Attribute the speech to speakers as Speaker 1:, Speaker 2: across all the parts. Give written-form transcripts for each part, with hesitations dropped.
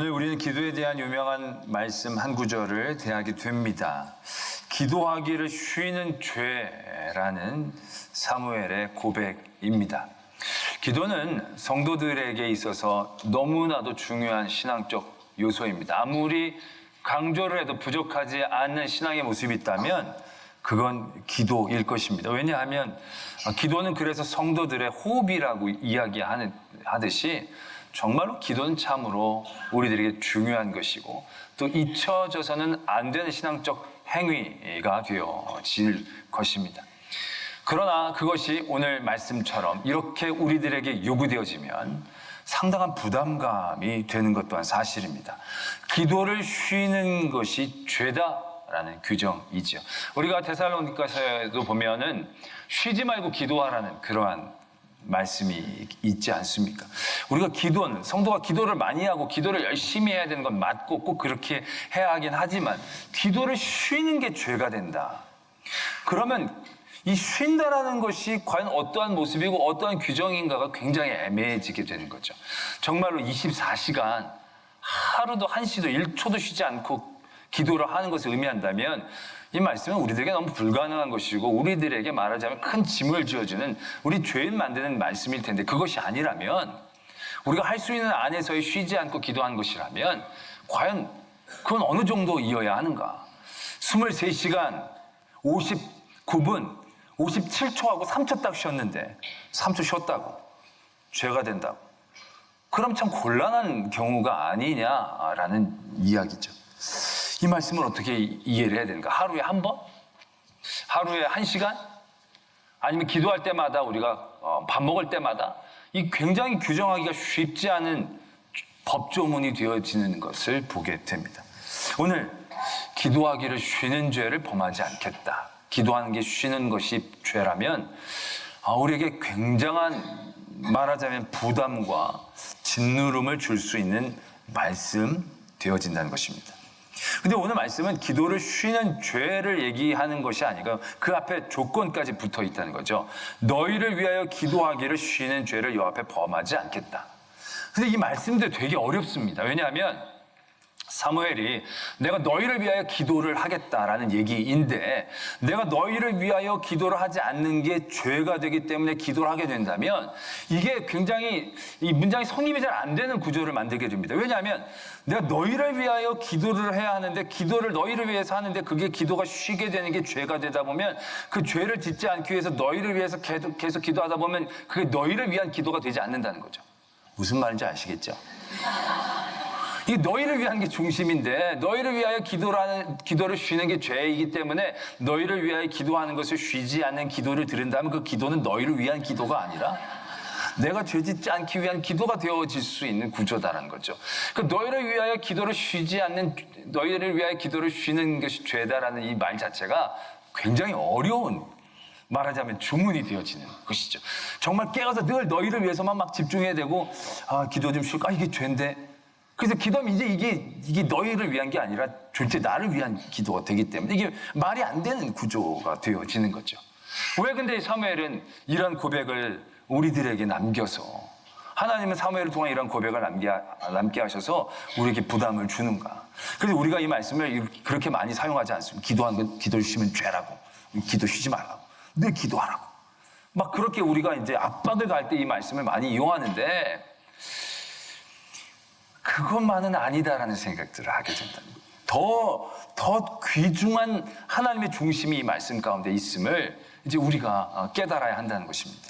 Speaker 1: 오늘 우리는 기도에 대한 유명한 말씀 한 구절을 대하게 됩니다. 기도하기를 쉬는 죄라는 사무엘의 고백입니다. 기도는 성도들에게 있어서 너무나도 중요한 신앙적 요소입니다. 아무리 강조를 해도 부족하지 않는 신앙의 모습이 있다면 그건 기도일 것입니다. 왜냐하면 기도는 그래서 성도들의 호흡이라고 이야기하듯이 정말로 기도는 참으로 우리들에게 중요한 것이고 또 잊혀져서는 안 되는 신앙적 행위가 되어질 것입니다. 그러나 그것이 오늘 말씀처럼 이렇게 우리들에게 요구되어지면 상당한 부담감이 되는 것 또한 사실입니다. 기도를 쉬는 것이 죄다라는 규정이죠. 우리가 데살로니가서에도 보면은 쉬지 말고 기도하라는 그러한 말씀이 있지 않습니까? 우리가 기도는 성도가 기도를 많이 하고 기도를 열심히 해야 되는 건 맞고 꼭 그렇게 해야 하긴 하지만 기도를 쉬는 게 죄가 된다. 그러면 이 쉰다라는 것이 과연 어떠한 모습이고 어떠한 규정인가가 굉장히 애매해지게 되는 거죠. 정말로 24시간 하루도 한시도 1초도 쉬지 않고 기도를 하는 것을 의미한다면 이 말씀은 우리들에게 너무 불가능한 것이고 우리들에게 말하자면 큰 짐을 지어주는 우리 죄인 만드는 말씀일 텐데 그것이 아니라면 우리가 할 수 있는 안에서의 쉬지 않고 기도한 것이라면 과연 그건 어느 정도 이어야 하는가? 23시간 59분 57초하고 3초 딱 쉬었는데 3초 쉬었다고 죄가 된다고 그럼 참 곤란한 경우가 아니냐라는 이야기죠. 이 말씀을 어떻게 이해를 해야 되는가? 하루에 한 번? 하루에 1시간? 아니면 기도할 때마다 우리가 밥 먹을 때마다 이 굉장히 규정하기가 쉽지 않은 법조문이 되어지는 것을 보게 됩니다. 오늘 기도하기를 쉬는 죄를 범하지 않겠다. 기도하는 게 쉬는 것이 죄라면 우리에게 굉장한 말하자면 부담과 짓누름을 줄 수 있는 말씀 되어진다는 것입니다. 근데 오늘 말씀은 기도를 쉬는 죄를 얘기하는 것이 아니고 그 앞에 조건까지 붙어 있다는 거죠. 너희를 위하여 기도하기를 쉬는 죄를 요 앞에 범하지 않겠다. 근데 이 말씀도 되게 어렵습니다. 왜냐하면 사무엘이 내가 너희를 위하여 기도를 하겠다라는 얘기인데 내가 너희를 위하여 기도를 하지 않는 게 죄가 되기 때문에 기도를 하게 된다면 이게 굉장히 이 문장이 성립이 잘 안 되는 구조를 만들게 됩니다. 왜냐하면 내가 너희를 위하여 기도를 해야 하는데 기도를 너희를 위해서 하는데 그게 기도가 쉬게 되는 게 죄가 되다 보면 그 죄를 짓지 않기 위해서 너희를 위해서 계속 기도하다 보면 그게 너희를 위한 기도가 되지 않는다는 거죠. 무슨 말인지 아시겠죠? 이 너희를 위한 게 중심인데 너희를 위하여 기도를 쉬는 게 죄이기 때문에 너희를 위하여 기도하는 것을 쉬지 않는 기도를 드린다면 그 기도는 너희를 위한 기도가 아니라 내가 죄짓지 않기 위한 기도가 되어질 수 있는 구조다라는 거죠. 그러니까 너희를 위하여 기도를 쉬지 않는 너희를 위하여 기도를 쉬는 것이 죄다라는 이 말 자체가 굉장히 어려운 말하자면 주문이 되어지는 것이죠. 정말 깨어서 늘 너희를 위해서만 막 집중해야 되고 기도 좀 쉴까? 이게 죄인데 그래서 기도하면 이제 이게 너희를 위한 게 아니라 졸제 나를 위한 기도가 되기 때문에 이게 말이 안 되는 구조가 되어지는 거죠. 왜 근데 사무엘은 이런 고백을 우리들에게 남겨서 하나님은 사무엘을 통해 이런 고백을 남게 하셔서 우리에게 부담을 주는가? 그래서 우리가 이 말씀을 그렇게 많이 사용하지 않습니다. 기도를 쉬면 죄라고, 기도 쉬지 말라고, 늘 기도하라고. 막 그렇게 우리가 이제 압박을 가할 때 이 말씀을 많이 이용하는데 그것만은 아니다라는 생각들을 하게 된다는 거예요. 더 귀중한 하나님의 중심이 이 말씀 가운데 있음을 이제 우리가 깨달아야 한다는 것입니다.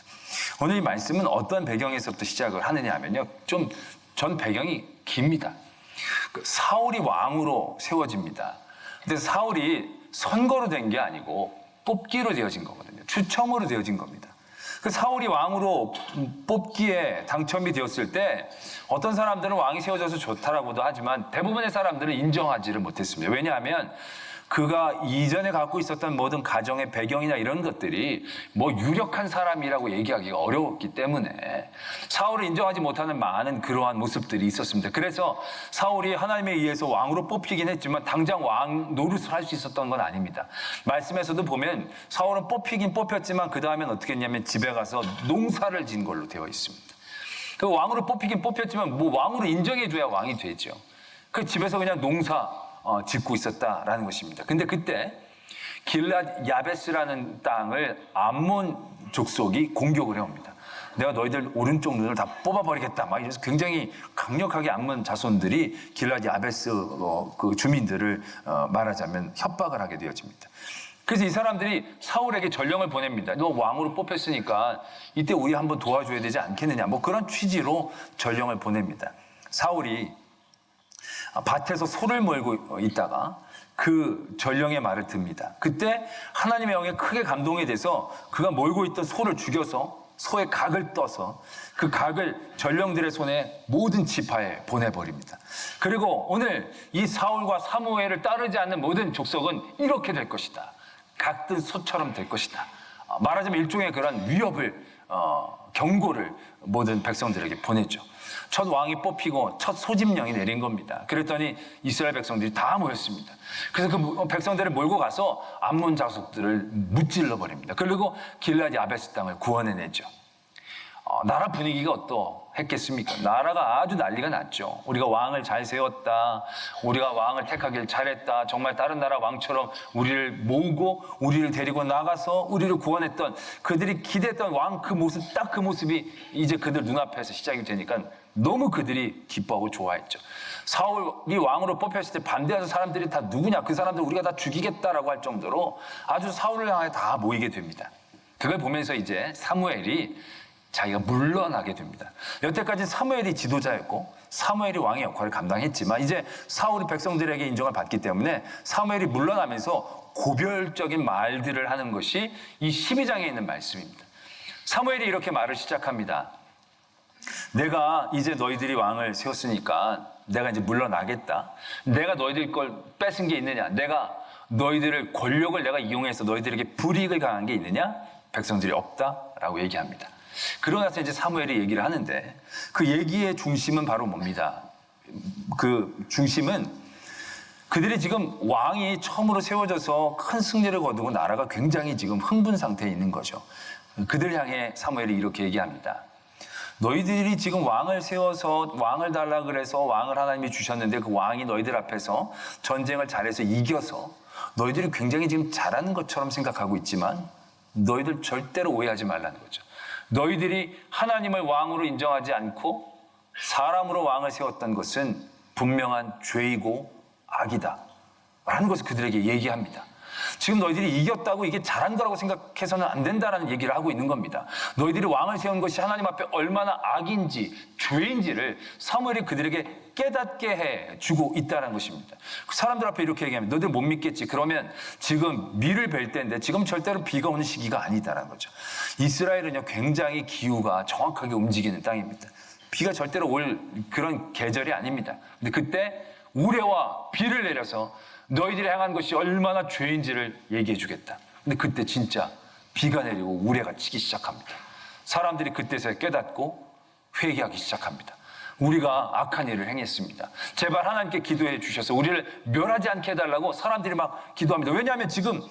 Speaker 1: 오늘 이 말씀은 어떤 배경에서부터 시작을 하느냐 하면요. 좀 전 배경이 깁니다. 사울이 왕으로 세워집니다. 근데 사울이 선거로 된 게 아니고 뽑기로 되어진 거거든요. 추첨으로 되어진 겁니다. 그 사울이 왕으로 뽑기에 당첨이 되었을 때 어떤 사람들은 왕이 세워져서 좋다라고도 하지만 대부분의 사람들은 인정하지를 못했습니다. 왜냐하면 그가 이전에 갖고 있었던 모든 가정의 배경이나 이런 것들이 뭐 유력한 사람이라고 얘기하기가 어려웠기 때문에 사울을 인정하지 못하는 많은 그러한 모습들이 있었습니다. 그래서 사울이 하나님에 의해서 왕으로 뽑히긴 했지만 당장 왕 노릇을 할 수 있었던 건 아닙니다. 말씀에서도 보면 사울은 뽑히긴 뽑혔지만 그 다음엔 어떻게 했냐면 집에 가서 농사를 진 걸로 되어 있습니다. 그 왕으로 뽑히긴 뽑혔지만 뭐 왕으로 인정해줘야 왕이 되죠. 그 집에서 그냥 농사 짓고 있었다라는 것입니다. 근데 그때 길랏 야베스라는 땅을 암몬 족속이 공격을 해옵니다. 내가 너희들 오른쪽 눈을 다 뽑아버리겠다. 막 이래서 굉장히 강력하게 암몬 자손들이 길랏 야베스 그 주민들을 말하자면 협박을 하게 되어집니다. 그래서 이 사람들이 사울에게 전령을 보냅니다. 너 왕으로 뽑혔으니까 이때 우리 한번 도와줘야 되지 않겠느냐. 뭐 그런 취지로 전령을 보냅니다. 사울이 밭에서 소를 몰고 있다가 그 전령의 말을 듣습니다. 그때 하나님의 영에 크게 감동이 돼서 그가 몰고 있던 소를 죽여서 소의 각을 떠서 그 각을 전령들의 손에 모든 지파에 보내버립니다. 그리고 오늘 이 사울과 사무엘을 따르지 않는 모든 족속은 이렇게 될 것이다. 각든 소처럼 될 것이다. 말하자면 일종의 그런 위협을 경고를 모든 백성들에게 보냈죠. 첫 왕이 뽑히고 첫 소집령이 내린 겁니다. 그랬더니 이스라엘 백성들이 다 모였습니다. 그래서 그 백성들을 몰고 가서 암몬 자손들을 무찔러 버립니다. 그리고 길랏 야베스 땅을 구원해내죠. 나라 분위기가 어떠했겠습니까? 나라가 아주 난리가 났죠. 우리가 왕을 잘 세웠다. 우리가 왕을 택하길 잘했다. 정말 다른 나라 왕처럼 우리를 모으고 우리를 데리고 나가서 우리를 구원했던 그들이 기대했던 왕 그 모습, 딱 그 모습이 이제 그들 눈앞에서 시작이 되니까 너무 그들이 기뻐하고 좋아했죠. 사울이 왕으로 뽑혔을 때 반대하는 사람들이 다 누구냐? 그 사람들 우리가 다 죽이겠다라고 할 정도로 아주 사울을 향해 다 모이게 됩니다. 그걸 보면서 이제 사무엘이 자기가 물러나게 됩니다. 여태까지 사무엘이 지도자였고 사무엘이 왕의 역할을 감당했지만 이제 사울이 백성들에게 인정을 받기 때문에 사무엘이 물러나면서 고별적인 말들을 하는 것이 이 12장에 있는 말씀입니다. 사무엘이 이렇게 말을 시작합니다. 내가 이제 너희들이 왕을 세웠으니까 내가 이제 물러나겠다. 내가 너희들 걸 뺏은 게 있느냐? 내가 너희들을 권력을 내가 이용해서 너희들에게 불이익을 가한 게 있느냐? 백성들이 없다라고 얘기합니다. 그러고 나서 이제 사무엘이 얘기를 하는데 그 얘기의 중심은 바로 뭡니다. 그 중심은 그들이 지금 왕이 처음으로 세워져서 큰 승리를 거두고 나라가 굉장히 지금 흥분 상태에 있는 거죠. 그들 향해 사무엘이 이렇게 얘기합니다. 너희들이 지금 왕을 세워서 왕을 달라 그래서 왕을 하나님이 주셨는데 그 왕이 너희들 앞에서 전쟁을 잘해서 이겨서 너희들이 굉장히 지금 잘하는 것처럼 생각하고 있지만 너희들 절대로 오해하지 말라는 거죠. 너희들이 하나님을 왕으로 인정하지 않고 사람으로 왕을 세웠던 것은 분명한 죄이고 악이다 라는 것을 그들에게 얘기합니다. 지금 너희들이 이겼다고 이게 잘한 거라고 생각해서는 안 된다라는 얘기를 하고 있는 겁니다. 너희들이 왕을 세운 것이 하나님 앞에 얼마나 악인지 죄인지를 사무엘이 그들에게 깨닫게 해주고 있다는 것입니다. 사람들 앞에 이렇게 얘기하면 너희들 못 믿겠지. 그러면 지금 밀을 벨 때인데 지금 절대로 비가 오는 시기가 아니다라는 거죠. 이스라엘은요 굉장히 기후가 정확하게 움직이는 땅입니다. 비가 절대로 올 그런 계절이 아닙니다. 근데 그때 우레와 비를 내려서 너희들이 행한 것이 얼마나 죄인지를 얘기해 주겠다. 근데 그때 진짜 비가 내리고 우레가 치기 시작합니다. 사람들이 그때서야 깨닫고 회개하기 시작합니다. 우리가 악한 일을 행했습니다. 제발 하나님께 기도해 주셔서 우리를 멸하지 않게 해달라고 사람들이 막 기도합니다. 왜냐하면 지금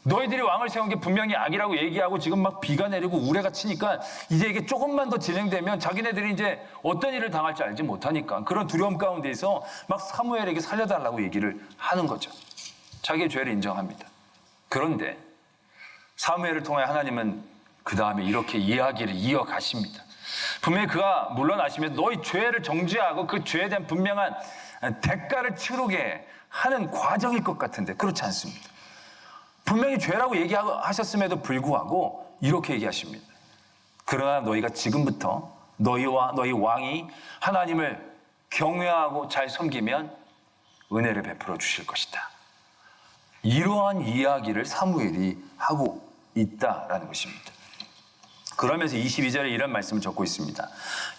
Speaker 1: 너희들이 왕을 세운 게 분명히 악이라고 얘기하고 지금 막 비가 내리고 우레가 치니까 이제 이게 조금만 더 진행되면 자기네들이 이제 어떤 일을 당할지 알지 못하니까 그런 두려움 가운데서 막 사무엘에게 살려달라고 얘기를 하는 거죠. 자기의 죄를 인정합니다. 그런데 사무엘을 통해 하나님은 그 다음에 이렇게 이야기를 이어가십니다. 분명히 그가 물러나시면서 너희 죄를 정죄하고 그 죄에 대한 분명한 대가를 치르게 하는 과정일 것 같은데 그렇지 않습니다. 분명히 죄라고 얘기하셨음에도 불구하고 이렇게 얘기하십니다. 그러나 너희가 지금부터 너희와 너희 왕이 하나님을 경외하고 잘 섬기면 은혜를 베풀어 주실 것이다. 이러한 이야기를 사무엘이 하고 있다라는 것입니다. 그러면서 22절에 이런 말씀을 적고 있습니다.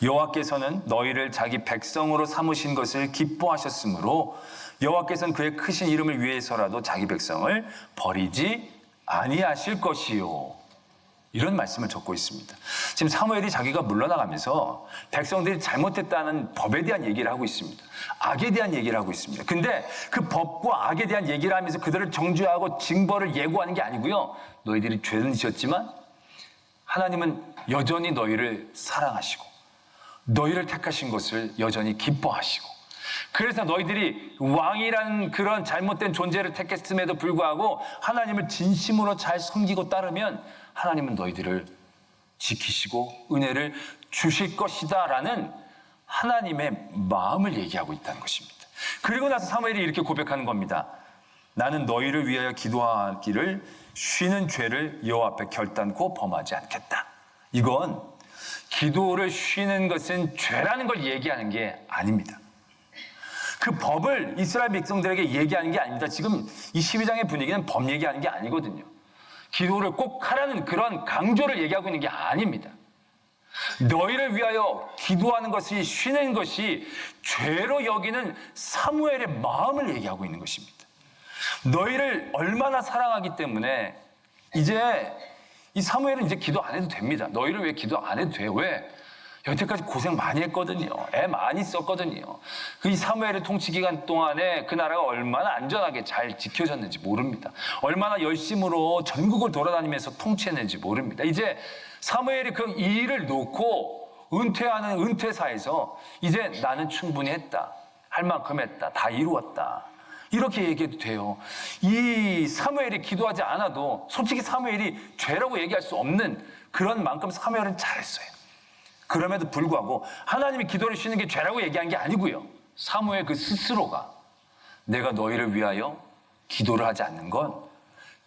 Speaker 1: 여호와께서는 너희를 자기 백성으로 삼으신 것을 기뻐하셨으므로 여호와께서는 그의 크신 이름을 위해서라도 자기 백성을 버리지 아니하실 것이요. 이런 말씀을 적고 있습니다. 지금 사무엘이 자기가 물러나가면서 백성들이 잘못했다는 법에 대한 얘기를 하고 있습니다. 악에 대한 얘기를 하고 있습니다. 근데 그 법과 악에 대한 얘기를 하면서 그들을 정죄하고 징벌을 예고하는 게 아니고요. 너희들이 죄는 지었지만 하나님은 여전히 너희를 사랑하시고 너희를 택하신 것을 여전히 기뻐하시고 그래서 너희들이 왕이라는 그런 잘못된 존재를 택했음에도 불구하고 하나님을 진심으로 잘 섬기고 따르면 하나님은 너희들을 지키시고 은혜를 주실 것이다 라는 하나님의 마음을 얘기하고 있다는 것입니다. 그리고 나서 사무엘이 이렇게 고백하는 겁니다. 나는 너희를 위하여 기도하기를 쉬는 죄를 여호와 앞에 결단코 범하지 않겠다. 이건 기도를 쉬는 것은 죄라는 걸 얘기하는 게 아닙니다. 그 법을 이스라엘 백성들에게 얘기하는 게 아닙니다. 지금 이 12장의 분위기는 법 얘기하는 게 아니거든요. 기도를 꼭 하라는 그런 강조를 얘기하고 있는 게 아닙니다. 너희를 위하여 기도하는 것이 쉬는 것이 죄로 여기는 사무엘의 마음을 얘기하고 있는 것입니다. 너희를 얼마나 사랑하기 때문에 이제 이 사무엘은 이제 기도 안 해도 됩니다. 너희를 왜 기도 안 해도 돼요? 왜? 여태까지 고생 많이 했거든요. 애 많이 썼거든요. 이 사무엘의 통치 기간 동안에 그 나라가 얼마나 안전하게 잘 지켜졌는지 모릅니다. 얼마나 열심으로 전국을 돌아다니면서 통치했는지 모릅니다. 이제 사무엘이 그 일을 놓고 은퇴하는 은퇴사에서 이제 나는 충분히 했다. 할 만큼 했다. 다 이루었다. 이렇게 얘기해도 돼요. 이 사무엘이 기도하지 않아도 솔직히 사무엘이 죄라고 얘기할 수 없는 그런 만큼 사무엘은 잘했어요. 그럼에도 불구하고 하나님이 기도를 쉬는 게 죄라고 얘기한 게 아니고요. 사무엘 그 스스로가 내가 너희를 위하여 기도를 하지 않는 건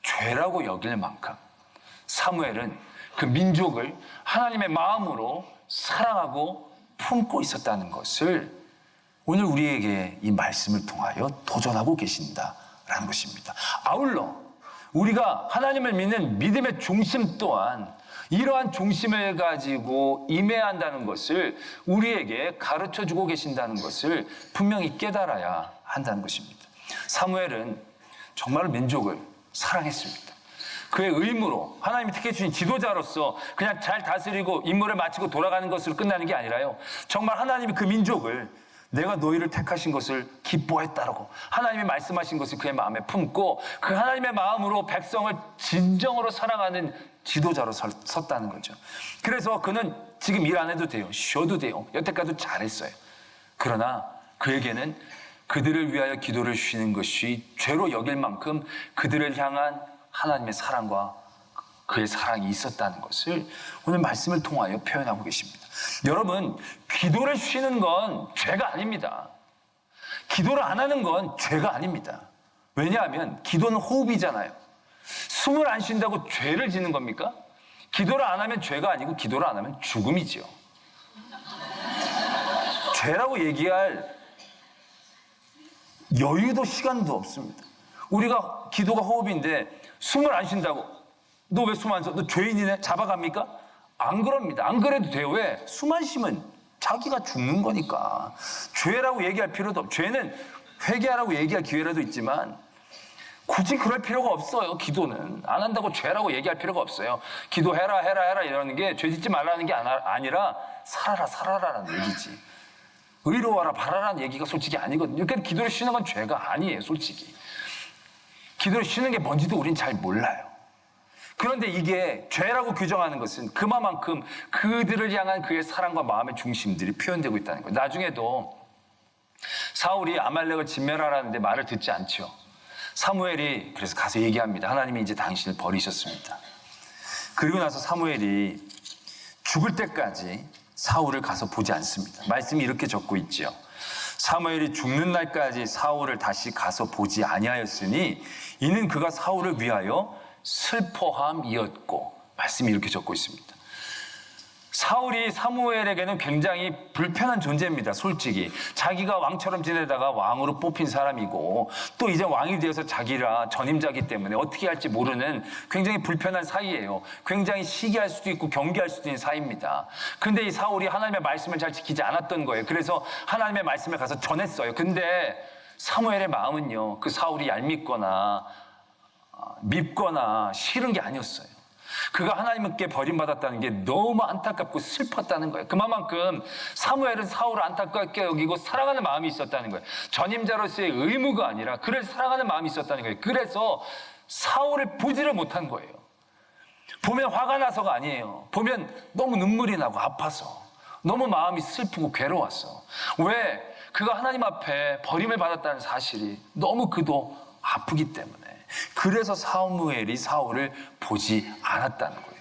Speaker 1: 죄라고 여길 만큼 사무엘은 그 민족을 하나님의 마음으로 사랑하고 품고 있었다는 것을 오늘 우리에게 이 말씀을 통하여 도전하고 계신다라는 것입니다. 아울러 우리가 하나님을 믿는 믿음의 중심 또한 이러한 중심을 가지고 임해야 한다는 것을 우리에게 가르쳐주고 계신다는 것을 분명히 깨달아야 한다는 것입니다. 사무엘은 정말 민족을 사랑했습니다. 그의 의무로 하나님이 택해 주신 지도자로서 그냥 잘 다스리고 임무를 마치고 돌아가는 것으로 끝나는 게 아니라요. 정말 하나님이 그 민족을 내가 너희를 택하신 것을 기뻐했다라고 하나님이 말씀하신 것을 그의 마음에 품고 그 하나님의 마음으로 백성을 진정으로 사랑하는 지도자로 섰다는 거죠. 그래서 그는 지금 일 안 해도 돼요. 쉬어도 돼요. 여태까지도 잘했어요. 그러나 그에게는 그들을 위하여 기도를 쉬는 것이 죄로 여길 만큼 그들을 향한 하나님의 사랑과 그의 사랑이 있었다는 것을 오늘 말씀을 통하여 표현하고 계십니다. 여러분, 기도를 쉬는 건 죄가 아닙니다. 기도를 안 하는 건 죄가 아닙니다. 왜냐하면 기도는 호흡이잖아요. 숨을 안 쉰다고 죄를 짓는 겁니까? 기도를 안 하면 죄가 아니고 기도를 안 하면 죽음이지요. 죄라고 얘기할 여유도 시간도 없습니다. 우리가 기도가 호흡인데 숨을 안 쉰다고 너 왜 숨 안 쉬어? 너 죄인이네? 잡아갑니까? 안 그럽니다. 안 그래도 돼요. 왜? 숨 안 쉬면 자기가 죽는 거니까. 죄라고 얘기할 필요도 없고 죄는 회개하라고 얘기할 기회라도 있지만 굳이 그럴 필요가 없어요. 기도는 안 한다고 죄라고 얘기할 필요가 없어요. 기도해라 이러는 게 죄 짓지 말라는 게 아니라 살아라라는 얘기지. 의로워라 바라라는 얘기가 솔직히 아니거든요. 그러니까 기도를 쉬는 건 죄가 아니에요. 솔직히 기도를 쉬는 게 뭔지도 우린 잘 몰라요. 그런데 이게 죄라고 규정하는 것은 그만큼 그들을 향한 그의 사랑과 마음의 중심들이 표현되고 있다는 거예요. 나중에도 사울이 아말렉을 진멸하라는데 말을 듣지 않죠. 사무엘이 그래서 가서 얘기합니다. 하나님이 이제 당신을 버리셨습니다. 그리고 나서 사무엘이 죽을 때까지 사울을 가서 보지 않습니다. 말씀이 이렇게 적고 있죠. 사무엘이 죽는 날까지 사울을 다시 가서 보지 아니하였으니 이는 그가 사울을 위하여 슬퍼함이었고, 말씀이 이렇게 적고 있습니다. 사울이 사무엘에게는 굉장히 불편한 존재입니다. 솔직히 자기가 왕처럼 지내다가 왕으로 뽑힌 사람이고 또 이제 왕이 되어서 자기라 전임자기 때문에 어떻게 할지 모르는 굉장히 불편한 사이예요. 굉장히 시기할 수도 있고 경계할 수도 있는 사이입니다. 근데 이 사울이 하나님의 말씀을 잘 지키지 않았던 거예요. 그래서 하나님의 말씀을 가서 전했어요. 근데 사무엘의 마음은요, 그 사울이 얄밉거나 밉거나 싫은 게 아니었어요. 그가 하나님께 버림받았다는 게 너무 안타깝고 슬펐다는 거예요. 그만큼 사무엘은 사울을 안타깝게 여기고 사랑하는 마음이 있었다는 거예요. 전임자로서의 의무가 아니라 그를 사랑하는 마음이 있었다는 거예요. 그래서 사울을 보지를 못한 거예요. 보면 화가 나서가 아니에요. 보면 너무 눈물이 나고 아파서 너무 마음이 슬프고 괴로웠어. 왜? 그가 하나님 앞에 버림을 받았다는 사실이 너무 그도 아프기 때문에 그래서 사무엘이 사울을 보지 않았다는 거예요.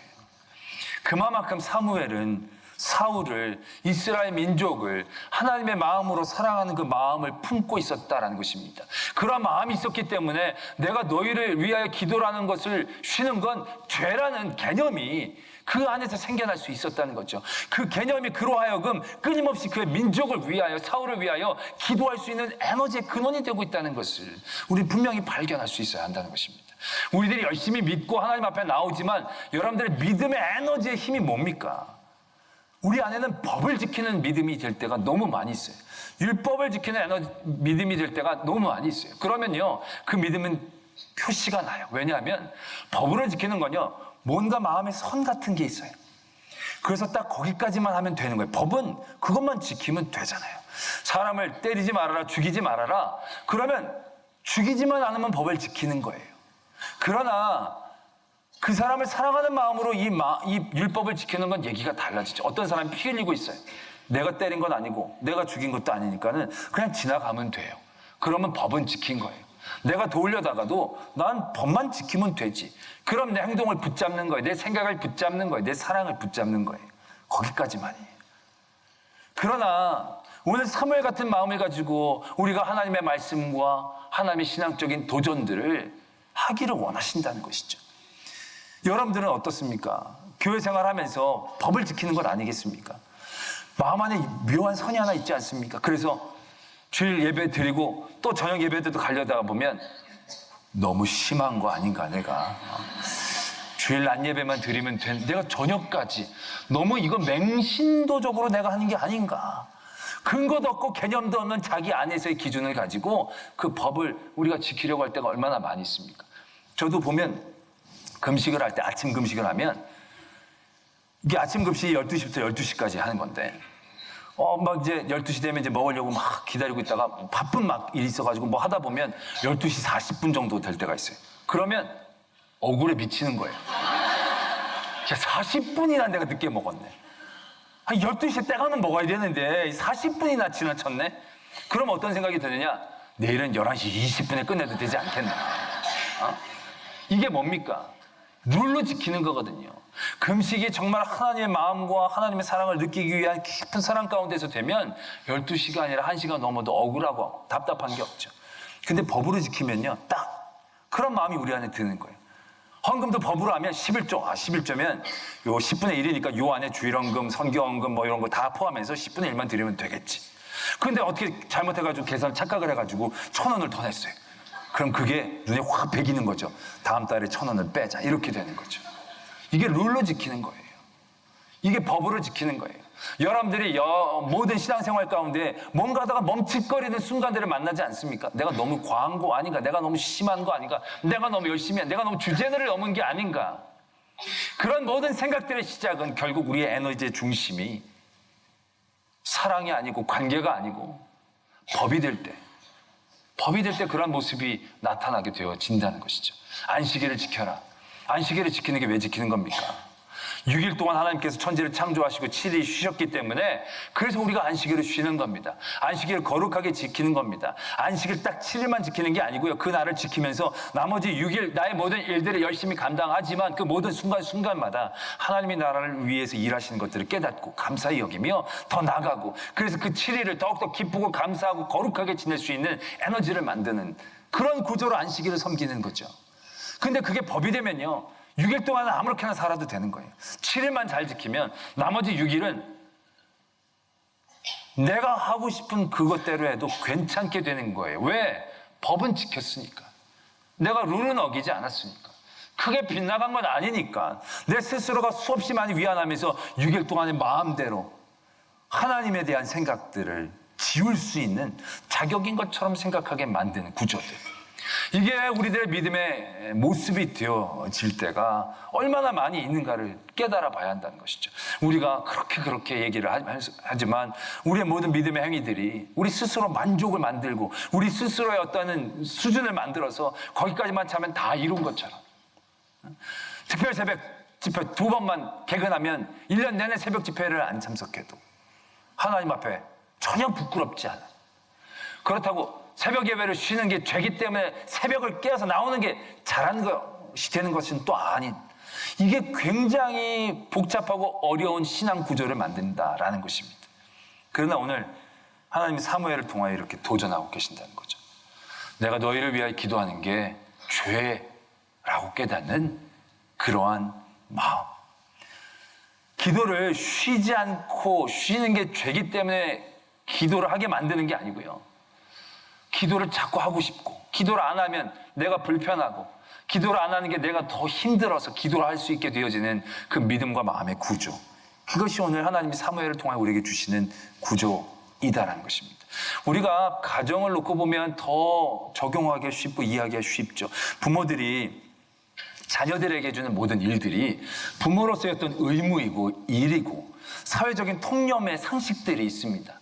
Speaker 1: 그만큼 사무엘은 사울을, 이스라엘 민족을 하나님의 마음으로 사랑하는 그 마음을 품고 있었다라는 것입니다. 그런 마음이 있었기 때문에 내가 너희를 위하여 기도라는 것을 쉬는 건 죄라는 개념이 그 안에서 생겨날 수 있었다는 거죠. 그 개념이 그로 하여금 끊임없이 그 민족을 위하여, 사울을 위하여 기도할 수 있는 에너지의 근원이 되고 있다는 것을 우리 분명히 발견할 수 있어야 한다는 것입니다. 우리들이 열심히 믿고 하나님 앞에 나오지만 여러분들의 믿음의 에너지의 힘이 뭡니까? 우리 안에는 법을 지키는 믿음이 될 때가 너무 많이 있어요. 율법을 지키는 믿음이 될 때가 너무 많이 있어요. 그러면요, 그 믿음은 표시가 나요. 왜냐하면 법을 지키는 건요, 뭔가 마음에 선 같은 게 있어요. 그래서 딱 거기까지만 하면 되는 거예요. 법은 그것만 지키면 되잖아요. 사람을 때리지 말아라, 죽이지 말아라. 그러면 죽이지만 않으면 법을 지키는 거예요. 그러나 그 사람을 사랑하는 마음으로 이 율법을 지키는 건 얘기가 달라지죠. 어떤 사람이 피 흘리고 있어요. 내가 때린 건 아니고 내가 죽인 것도 아니니까는 그냥 지나가면 돼요. 그러면 법은 지킨 거예요. 내가 도우려다가도 난 법만 지키면 되지. 그럼 내 행동을 붙잡는 거예요. 내 생각을 붙잡는 거예요. 내 사랑을 붙잡는 거예요. 거기까지만이에요. 그러나 오늘 사무엘 같은 마음을 가지고 우리가 하나님의 말씀과 하나님의 신앙적인 도전들을 하기를 원하신다는 것이죠. 여러분들은 어떻습니까? 교회 생활하면서 법을 지키는 건 아니겠습니까? 마음 안에 묘한 선이 하나 있지 않습니까? 그래서 주일 예배 드리고 또 저녁 예배 때도 가려다가 보면 너무 심한 거 아닌가 내가. 주일 낮 예배만 드리면 내가 저녁까지 너무 이거 맹신도적으로 내가 하는 게 아닌가. 근거도 없고 개념도 없는 자기 안에서의 기준을 가지고 그 법을 우리가 지키려고 할 때가 얼마나 많이 있습니까? 저도 보면 금식을 할 때, 아침 금식을 하면, 이게 아침 금식이 12시부터 12시까지 하는 건데, 막 이제 12시 되면 이제 먹으려고 막 기다리고 있다가 바쁜 막 일이 있어가지고 뭐 하다 보면 12시 40분 정도 될 때가 있어요. 그러면 억울해 미치는 거예요. 야, 40분이나 내가 늦게 먹었네. 한 12시에 때가면 먹어야 되는데 40분이나 지나쳤네? 그럼 어떤 생각이 드느냐? 내일은 11시 20분에 끝내도 되지 않겠나? 이게 뭡니까? 룰로 지키는 거거든요. 금식이 정말 하나님의 마음과 하나님의 사랑을 느끼기 위한 깊은 사랑 가운데서 되면 12시가 아니라 1시가 넘어도 억울하고 답답한 게 없죠. 근데 법으로 지키면요, 딱 그런 마음이 우리 안에 드는 거예요. 헌금도 법으로 하면 11조, 11조면 요 10분의 1이니까 요 안에 주일헌금, 선교헌금 뭐 이런 거 다 포함해서 10분의 1만 드리면 되겠지. 근데 어떻게 잘못해가지고 계산 착각을 해가지고 1,000원을 더 냈어요. 그럼 그게 눈에 확 배기는 거죠. 다음 달에 1,000원을 빼자. 이렇게 되는 거죠. 이게 룰로 지키는 거예요. 이게 법으로 지키는 거예요. 여러분들이 모든 신앙생활 가운데 뭔가 하다가 멈칫거리는 순간들을 만나지 않습니까? 내가 너무 과한 거 아닌가? 내가 너무 심한 거 아닌가? 내가 너무 열심히 내가 너무 주제를 넘은 게 아닌가? 그런 모든 생각들의 시작은 결국 우리의 에너지의 중심이 사랑이 아니고 관계가 아니고 법이 될 때 그런 모습이 나타나게 되어진다는 것이죠. 안식일을 지켜라. 안식일을 지키는 게 왜 지키는 겁니까? 6일 동안 하나님께서 천지를 창조하시고 7일 쉬셨기 때문에 그래서 우리가 안식일을 쉬는 겁니다. 안식일을 거룩하게 지키는 겁니다. 안식일 딱 7일만 지키는 게 아니고요. 그 날을 지키면서 나머지 6일 나의 모든 일들을 열심히 감당하지만 그 모든 순간순간마다 하나님의 나라를 위해서 일하시는 것들을 깨닫고 감사히 여기며 더 나가고 그래서 그 7일을 더욱더 기쁘고 감사하고 거룩하게 지낼 수 있는 에너지를 만드는 그런 구조로 안식일을 섬기는 거죠. 근데 그게 법이 되면요. 6일 동안은 아무렇게나 살아도 되는 거예요. 7일만 잘 지키면 나머지 6일은 내가 하고 싶은 그것대로 해도 괜찮게 되는 거예요. 왜? 법은 지켰으니까. 내가 룰은 어기지 않았으니까. 크게 빗나간 건 아니니까. 내 스스로가 수없이 많이 위안하면서 6일 동안의 마음대로 하나님에 대한 생각들을 지울 수 있는 자격인 것처럼 생각하게 만드는 구조들. 이게 우리들의 믿음의 모습이 되어질 때가 얼마나 많이 있는가를 깨달아 봐야 한다는 것이죠. 우리가 그렇게 얘기를 하지만 우리의 모든 믿음의 행위들이 우리 스스로 만족을 만들고 우리 스스로의 어떤 수준을 만들어서 거기까지만 차면 다 이룬 것처럼. 특별 새벽 집회 2번만 개근하면 1년 내내 새벽 집회를 안 참석해도 하나님 앞에 전혀 부끄럽지 않아. 그렇다고 새벽 예배를 쉬는 게 죄기 때문에 새벽을 깨어서 나오는 게 잘하는 것이 되는 것은 또 아닌, 이게 굉장히 복잡하고 어려운 신앙 구조를 만든다라는 것입니다. 그러나 오늘 하나님이 사무엘을 통하여 이렇게 도전하고 계신다는 거죠. 내가 너희를 위하여 기도하는 게 죄라고 깨닫는 그러한 마음. 기도를 쉬지 않고 쉬는 게 죄기 때문에 기도를 하게 만드는 게 아니고요. 기도를 자꾸 하고 싶고, 기도를 안 하면 내가 불편하고, 기도를 안 하는 게 내가 더 힘들어서 기도를 할 수 있게 되어지는 그 믿음과 마음의 구조. 그것이 오늘 하나님이 사무엘을 통해 우리에게 주시는 구조이다라는 것입니다. 우리가 가정을 놓고 보면 더 적용하기 쉽고 이해하기가 쉽죠. 부모들이 자녀들에게 주는 모든 일들이 부모로서의 어떤 의무이고 일이고 사회적인 통념의 상식들이 있습니다.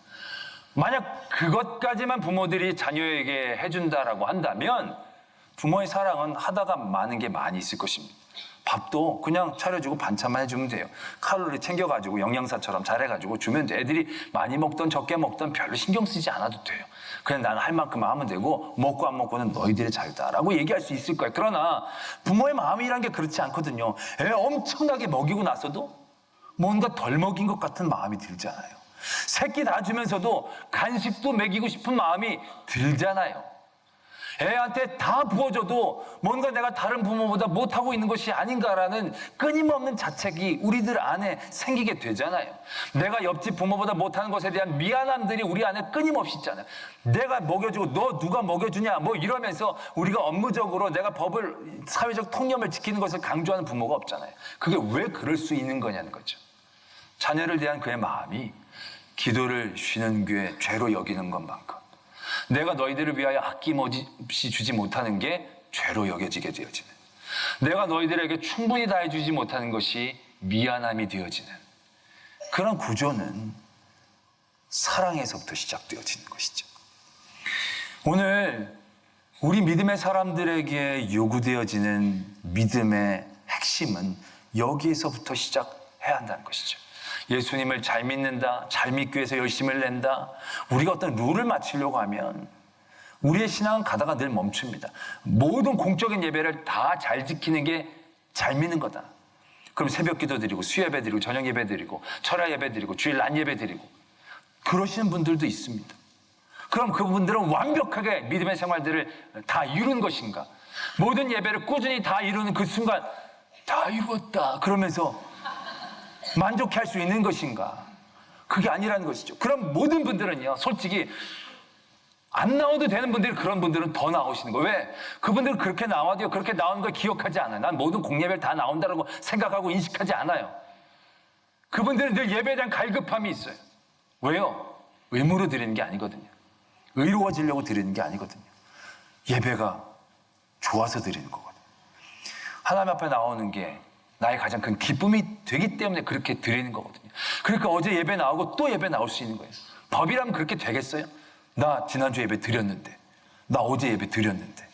Speaker 1: 만약 그것까지만 부모들이 자녀에게 해준다라고 한다면 부모의 사랑은 하다가 많은 게 많이 있을 것입니다. 밥도 그냥 차려주고 반찬만 해주면 돼요. 칼로리 챙겨가지고 영양사처럼 잘해가지고 주면 돼. 애들이 많이 먹던 적게 먹던 별로 신경 쓰지 않아도 돼요. 그냥 나는 할 만큼만 하면 되고 먹고 안 먹고는 너희들의 자유다라고 얘기할 수 있을 거예요. 그러나 부모의 마음이란 게 그렇지 않거든요. 애 엄청나게 먹이고 나서도 뭔가 덜 먹인 것 같은 마음이 들잖아요. 새끼 다 주면서도 간식도 먹이고 싶은 마음이 들잖아요. 애한테 다 부어줘도 뭔가 내가 다른 부모보다 못하고 있는 것이 아닌가라는 끊임없는 자책이 우리들 안에 생기게 되잖아요. 내가 옆집 부모보다 못하는 것에 대한 미안함들이 우리 안에 끊임없이 있잖아요. 내가 먹여주고 너 누가 먹여주냐 뭐 이러면서 우리가 업무적으로 내가 법을, 사회적 통념을 지키는 것을 강조하는 부모가 없잖아요. 그게 왜 그럴 수 있는 거냐는 거죠. 자녀를 대한 그의 마음이 기도를 쉬는 게 죄로 여기는 것만큼 내가 너희들을 위하여 아낌없이 주지 못하는 게 죄로 여겨지게 되어지는, 내가 너희들에게 충분히 다해주지 못하는 것이 미안함이 되어지는 그런 구조는 사랑에서부터 시작되어지는 것이죠. 오늘 우리 믿음의 사람들에게 요구되어지는 믿음의 핵심은 여기에서부터 시작해야 한다는 것이죠. 예수님을 잘 믿는다, 잘 믿기 위해서 열심을 낸다, 우리가 어떤 룰을 맞추려고 하면 우리의 신앙은 가다가 늘 멈춥니다. 모든 공적인 예배를 다 잘 지키는 게 잘 믿는 거다. 그럼 새벽 기도 드리고 수예배 드리고 저녁 예배 드리고 철야 예배 드리고 주일 낮 예배 드리고 그러시는 분들도 있습니다. 그럼 그분들은 완벽하게 믿음의 생활들을 다 이룬 것인가? 모든 예배를 꾸준히 다 이루는 그 순간 다 이루었다 그러면서 만족할 수 있는 것인가? 그게 아니라는 것이죠. 그럼 모든 분들은요, 솔직히 안 나와도 되는 분들이, 그런 분들은 더 나오시는 거예요. 왜? 그분들은 그렇게 나와도요, 그렇게 나오는 걸 기억하지 않아요. 난 모든 공예배를 다 나온다고 생각하고 인식하지 않아요. 그분들은 늘 예배에 대한 갈급함이 있어요. 왜요? 의무로 드리는 게 아니거든요. 의로워지려고 드리는 게 아니거든요. 예배가 좋아서 드리는 거거든요. 하나님 앞에 나오는 게 나의 가장 큰 기쁨이 되기 때문에 그렇게 드리는 거거든요. 그러니까 어제 예배 나오고 또 예배 나올 수 있는 거예요. 법이라면 그렇게 되겠어요? 나 지난주 예배 드렸는데, 나 어제 예배 드렸는데.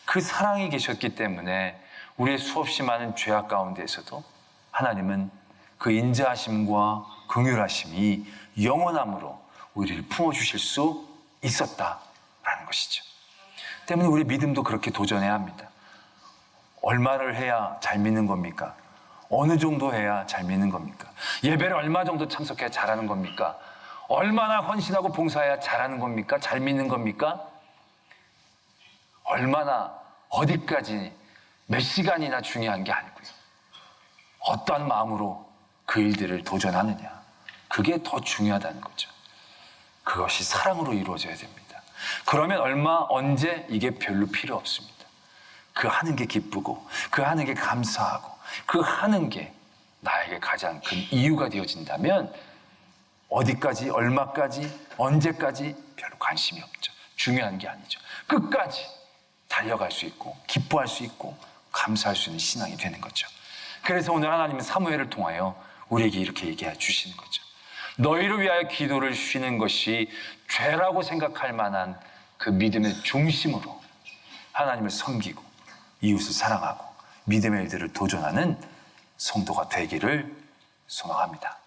Speaker 1: 그 사랑이 계셨기 때문에 우리의 수없이 많은 죄악 가운데에서도 하나님은 그 인자하심과 긍휼하심이 영원함으로 우리를 품어주실 수 있었다라는 것이죠. 때문에 우리 믿음도 그렇게 도전해야 합니다. 얼마를 해야 잘 믿는 겁니까? 어느 정도 해야 잘 믿는 겁니까? 예배를 얼마 정도 참석해야 잘하는 겁니까? 얼마나 헌신하고 봉사해야 잘하는 겁니까? 잘 믿는 겁니까? 얼마나, 어디까지, 몇 시간이나 중요한 게 아니고요. 어떠한 마음으로 그 일들을 도전하느냐. 그게 더 중요하다는 거죠. 그것이 사랑으로 이루어져야 됩니다. 그러면 언제 이게 별로 필요 없습니다. 그 하는 게 기쁘고, 그 하는 게 감사하고, 그 하는 게 나에게 가장 큰 이유가 되어진다면 어디까지, 얼마까지, 언제까지 별로 관심이 없죠. 중요한 게 아니죠. 끝까지 달려갈 수 있고, 기뻐할 수 있고, 감사할 수 있는 신앙이 되는 거죠. 그래서 오늘 하나님은 사무엘을 통하여 우리에게 이렇게 얘기해 주시는 거죠. 너희를 위하여 기도를 쉬는 것이 죄라고 생각할 만한 그 믿음의 중심으로 하나님을 섬기고 이웃을 사랑하고 믿음의 일들을 도전하는 성도가 되기를 소망합니다.